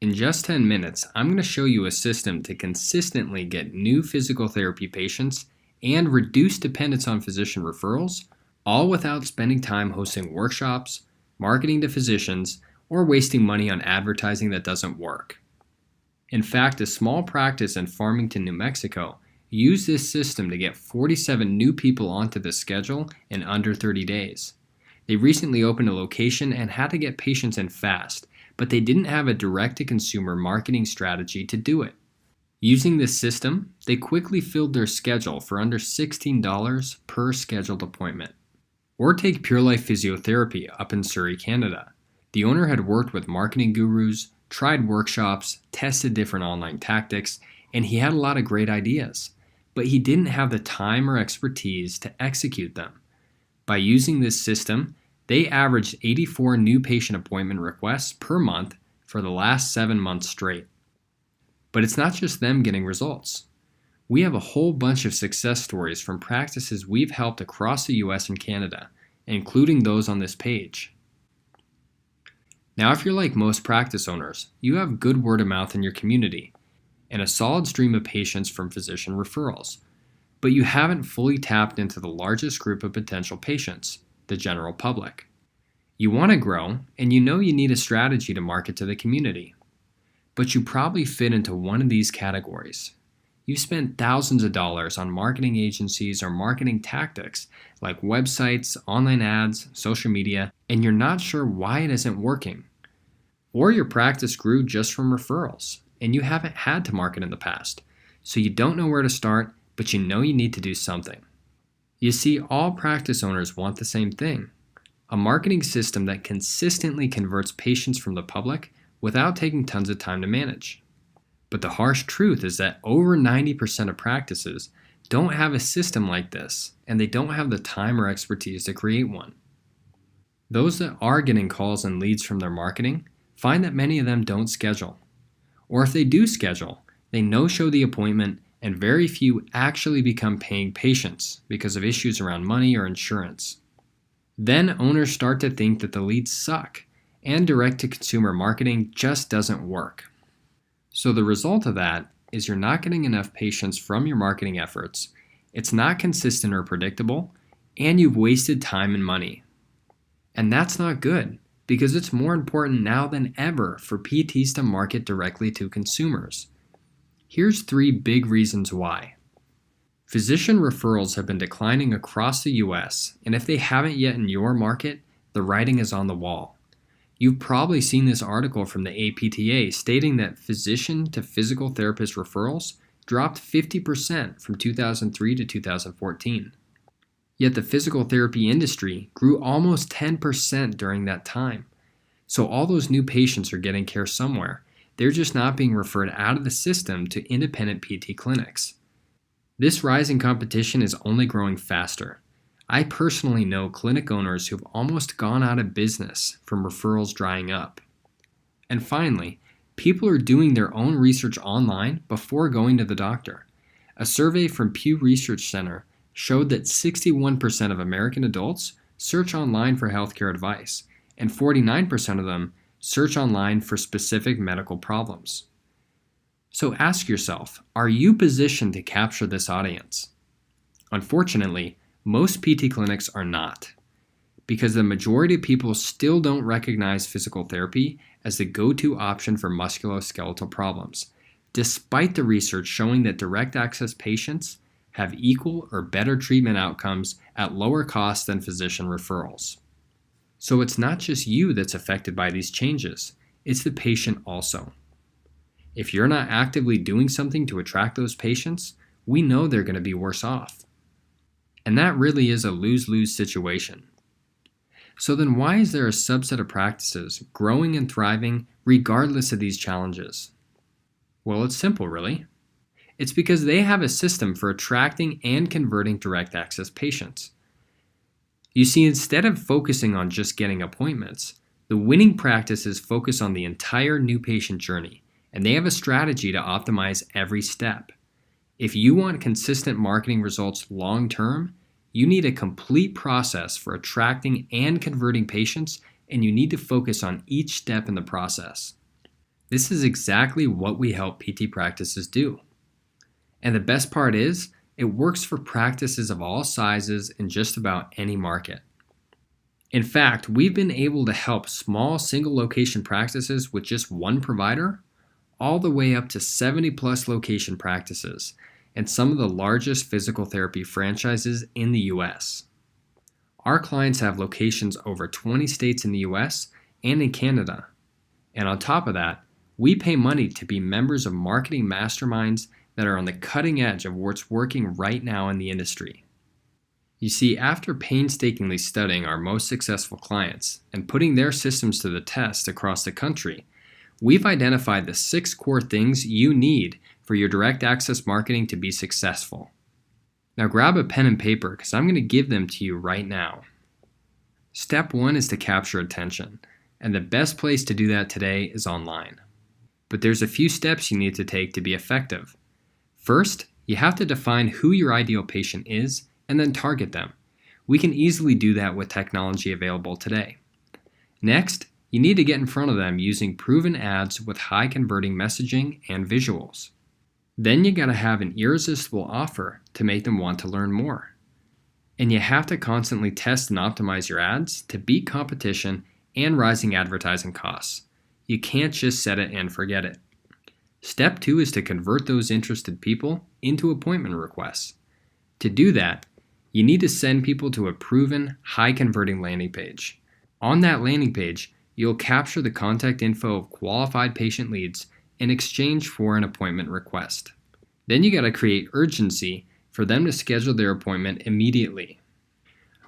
In just 10 minutes, I'm going to show you a system to consistently get new physical therapy patients and reduce dependence on physician referrals, all without spending time hosting workshops, marketing to physicians, or wasting money on advertising that doesn't work. In fact, a small practice in Farmington, New Mexico, used this system to get 47 new people onto the schedule in under 30 days. They recently opened a location and had to get patients in fast, but they didn't have a direct-to-consumer marketing strategy to do it. Using this system, they quickly filled their schedule for under $16 per scheduled appointment. Or take Pure Life Physiotherapy up in Surrey, Canada. The owner had worked with marketing gurus, tried workshops, tested different online tactics, and he had a lot of great ideas, but he didn't have the time or expertise to execute them. By using this system, they averaged 84 new patient appointment requests per month for the last 7 months straight. But it's not just them getting results. We have a whole bunch of success stories from practices we've helped across the US and Canada, including those on this page. Now, if you're like most practice owners, you have good word of mouth in your community and a solid stream of patients from physician referrals, but you haven't fully tapped into the largest group of potential patients, the general public. You want to grow, and you know you need a strategy to market to the community. But you probably fit into one of these categories. You spent thousands of dollars on marketing agencies or marketing tactics like websites, online ads, social media, and you're not sure why it isn't working. Or your practice grew just from referrals, and you haven't had to market in the past, so you don't know where to start, but you know you need to do something. You see, all practice owners want the same thing, a marketing system that consistently converts patients from the public without taking tons of time to manage. But the harsh truth is that over 90% of practices don't have a system like this, and they don't have the time or expertise to create one. Those that are getting calls and leads from their marketing find that many of them don't schedule. Or if they do schedule, they no-show the appointment, and very few actually become paying patients because of issues around money or insurance. Then owners start to think that the leads suck, and direct-to-consumer marketing just doesn't work. So the result of that is you're not getting enough patients from your marketing efforts, it's not consistent or predictable, and you've wasted time and money. And that's not good, because it's more important now than ever for PTs to market directly to consumers. Here's 3 big reasons why. Physician referrals have been declining across the US, and if they haven't yet in your market, the writing is on the wall. You've probably seen this article from the APTA stating that physician to physical therapist referrals dropped 50% from 2003 to 2014. Yet the physical therapy industry grew almost 10% during that time. So all those new patients are getting care somewhere. They're just not being referred out of the system to independent PT clinics. This rising competition is only growing faster. I personally know clinic owners who've almost gone out of business from referrals drying up. And finally, people are doing their own research online before going to the doctor. A survey from Pew Research Center showed that 61% of American adults search online for healthcare advice, and 49% of them search online for specific medical problems. So ask yourself, are you positioned to capture this audience? Unfortunately, most PT clinics are not, because the majority of people still don't recognize physical therapy as the go-to option for musculoskeletal problems, despite the research showing that direct access patients have equal or better treatment outcomes at lower cost than physician referrals. So it's not just you that's affected by these changes, it's the patient also. If you're not actively doing something to attract those patients, we know they're going to be worse off. And that really is a lose-lose situation. So then why is there a subset of practices growing and thriving regardless of these challenges? Well, it's simple, really. It's because they have a system for attracting and converting direct access patients. You see, instead of focusing on just getting appointments, the winning practices focus on the entire new patient journey, and they have a strategy to optimize every step. If you want consistent marketing results long term, you need a complete process for attracting and converting patients, and you need to focus on each step in the process. This is exactly what we help PT practices do. And the best part is, it works for practices of all sizes in just about any market. In fact, we've been able to help small single location practices with just one provider, all the way up to 70 plus location practices, and some of the largest physical therapy franchises in the US. Our clients have locations over 20 states in the US and in Canada. And on top of that, we pay money to be members of marketing masterminds that are on the cutting edge of what's working right now in the industry. You see, after painstakingly studying our most successful clients and putting their systems to the test across the country, we've identified the 6 core things you need for your direct access marketing to be successful. Now grab a pen and paper because I'm going to give them to you right now. Step 1 is to capture attention, and the best place to do that today is online. But there's a few steps you need to take to be effective. First, you have to define who your ideal patient is and then target them. We can easily do that with technology available today. Next, you need to get in front of them using proven ads with high converting messaging and visuals. Then you gotta have an irresistible offer to make them want to learn more. And you have to constantly test and optimize your ads to beat competition and rising advertising costs. You can't just set it and forget it. Step 2 is to convert those interested people into appointment requests. To do that, you need to send people to a proven, high-converting landing page. On that landing page, you'll capture the contact info of qualified patient leads in exchange for an appointment request. Then you gotta create urgency for them to schedule their appointment immediately.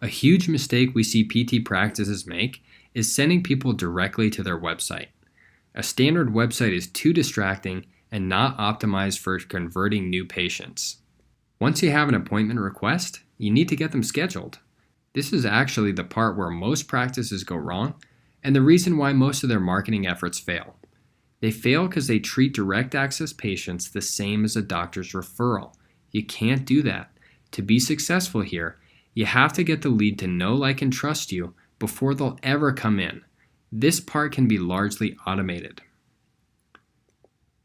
A huge mistake we see PT practices make is sending people directly to their website. A standard website is too distracting and not optimized for converting new patients. Once you have an appointment request, you need to get them scheduled. This is actually the part where most practices go wrong and the reason why most of their marketing efforts fail. They fail because they treat direct access patients the same as a doctor's referral. You can't do that. To be successful here, you have to get the lead to know, like, and trust you before they'll ever come in. This part can be largely automated.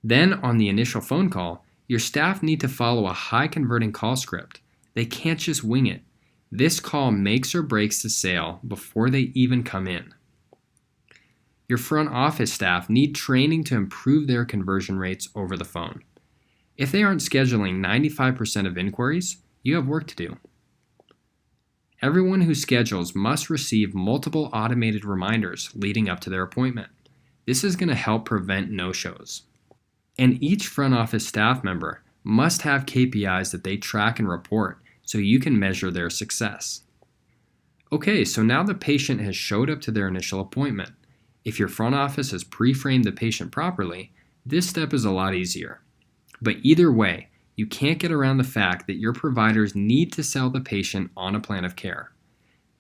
Then, on the initial phone call, your staff need to follow a high-converting call script. They can't just wing it. This call makes or breaks the sale before they even come in. Your front office staff need training to improve their conversion rates over the phone. If they aren't scheduling 95% of inquiries, you have work to do. Everyone who schedules must receive multiple automated reminders leading up to their appointment. This is going to help prevent no-shows. And each front office staff member must have KPIs that they track and report so you can measure their success. Okay, so now the patient has showed up to their initial appointment. If your front office has pre-framed the patient properly, this step is a lot easier. But either way, you can't get around the fact that your providers need to sell the patient on a plan of care.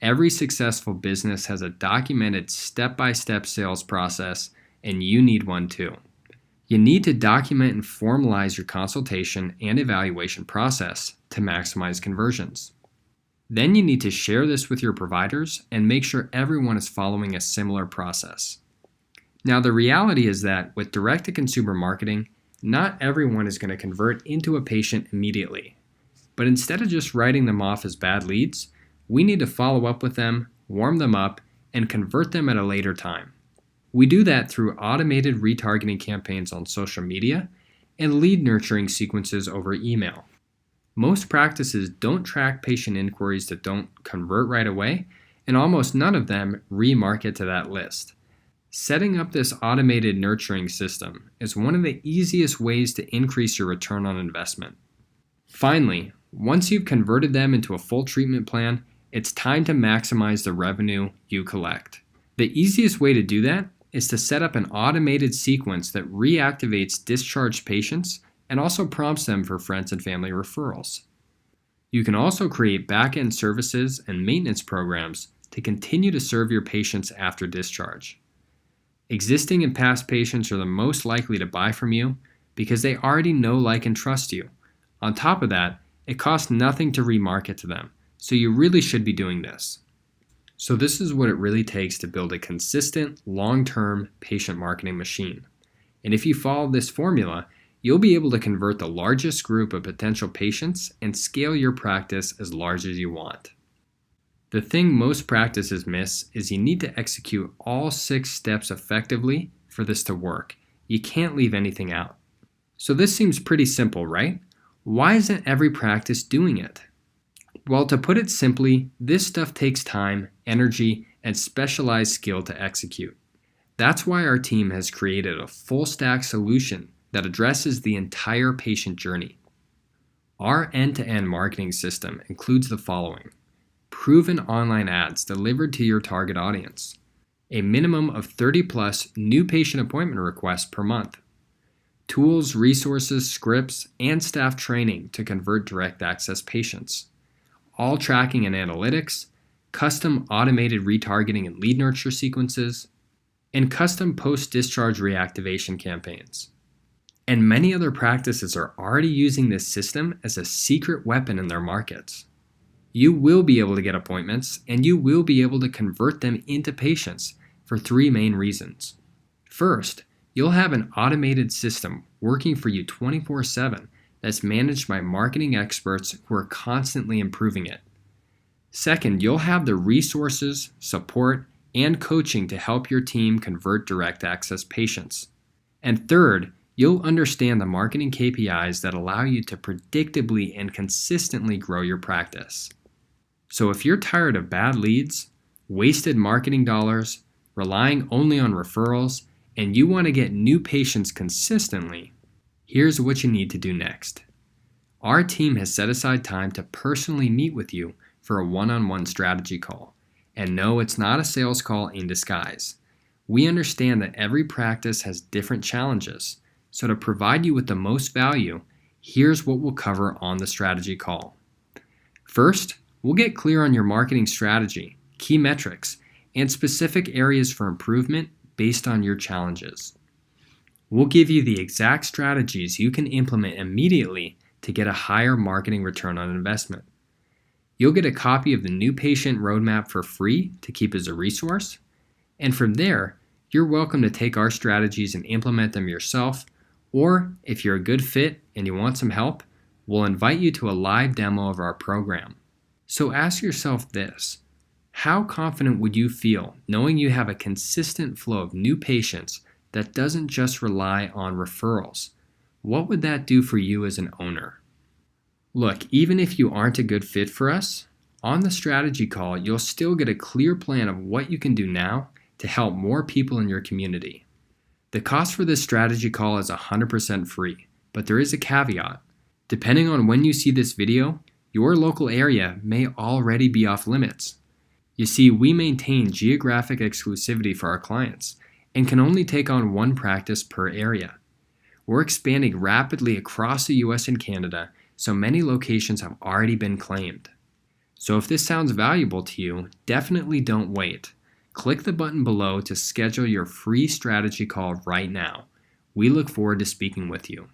Every successful business has a documented step-by-step sales process, and you need one too. You need to document and formalize your consultation and evaluation process to maximize conversions. Then you need to share this with your providers and make sure everyone is following a similar process. Now, the reality is that with direct-to-consumer marketing, not everyone is going to convert into a patient immediately. But instead of just writing them off as bad leads, we need to follow up with them, warm them up, and convert them at a later time. We do that through automated retargeting campaigns on social media and lead nurturing sequences over email. Most practices don't track patient inquiries that don't convert right away, and almost none of them remarket to that list. Setting up this automated nurturing system is one of the easiest ways to increase your return on investment. Finally, once you've converted them into a full treatment plan, it's time to maximize the revenue you collect. The easiest way to do that is to set up an automated sequence that reactivates discharged patients and also prompts them for friends and family referrals. You can also create back-end services and maintenance programs to continue to serve your patients after discharge. Existing and past patients are the most likely to buy from you because they already know, like, and trust you. On top of that, it costs nothing to remarket to them, so you really should be doing this. So this is what it really takes to build a consistent, long-term patient marketing machine. And if you follow this formula, you'll be able to convert the largest group of potential patients and scale your practice as large as you want. The thing most practices miss is you need to execute all 6 steps effectively for this to work. You can't leave anything out. So this seems pretty simple, right? Why isn't every practice doing it? Well, to put it simply, this stuff takes time, energy, and specialized skill to execute. That's why our team has created a full-stack solution that addresses the entire patient journey. Our end-to-end marketing system includes the following: proven online ads delivered to your target audience, a minimum of 30+ new patient appointment requests per month, tools, resources, scripts, and staff training to convert direct access patients, all tracking and analytics, custom automated retargeting and lead nurture sequences, and custom post-discharge reactivation campaigns. And many other practices are already using this system as a secret weapon in their markets. You will be able to get appointments, and you will be able to convert them into patients for 3 main reasons. First, you'll have an automated system working for you 24/7 that's managed by marketing experts who are constantly improving it. Second, you'll have the resources, support, and coaching to help your team convert direct access patients. And third, you'll understand the marketing KPIs that allow you to predictably and consistently grow your practice. So if you're tired of bad leads, wasted marketing dollars, relying only on referrals, and you want to get new patients consistently, here's what you need to do next. Our team has set aside time to personally meet with you for a one-on-one strategy call. And no, it's not a sales call in disguise. We understand that every practice has different challenges. So to provide you with the most value, here's what we'll cover on the strategy call. First, we'll get clear on your marketing strategy, key metrics, and specific areas for improvement based on your challenges. We'll give you the exact strategies you can implement immediately to get a higher marketing return on investment. You'll get a copy of the new patient roadmap for free to keep as a resource. And from there, you're welcome to take our strategies and implement them yourself. Or if you're a good fit and you want some help, we'll invite you to a live demo of our program. So ask yourself this: how confident would you feel knowing you have a consistent flow of new patients that doesn't just rely on referrals? What would that do for you as an owner? Look, even if you aren't a good fit for us, on the strategy call, you'll still get a clear plan of what you can do now to help more people in your community. The cost for this strategy call is 100% free, but there is a caveat. Depending on when you see this video, your local area may already be off limits. You see, we maintain geographic exclusivity for our clients and can only take on 1 practice per area. We're expanding rapidly across the US and Canada, so many locations have already been claimed. So if this sounds valuable to you, definitely don't wait. Click the button below to schedule your free strategy call right now. We look forward to speaking with you.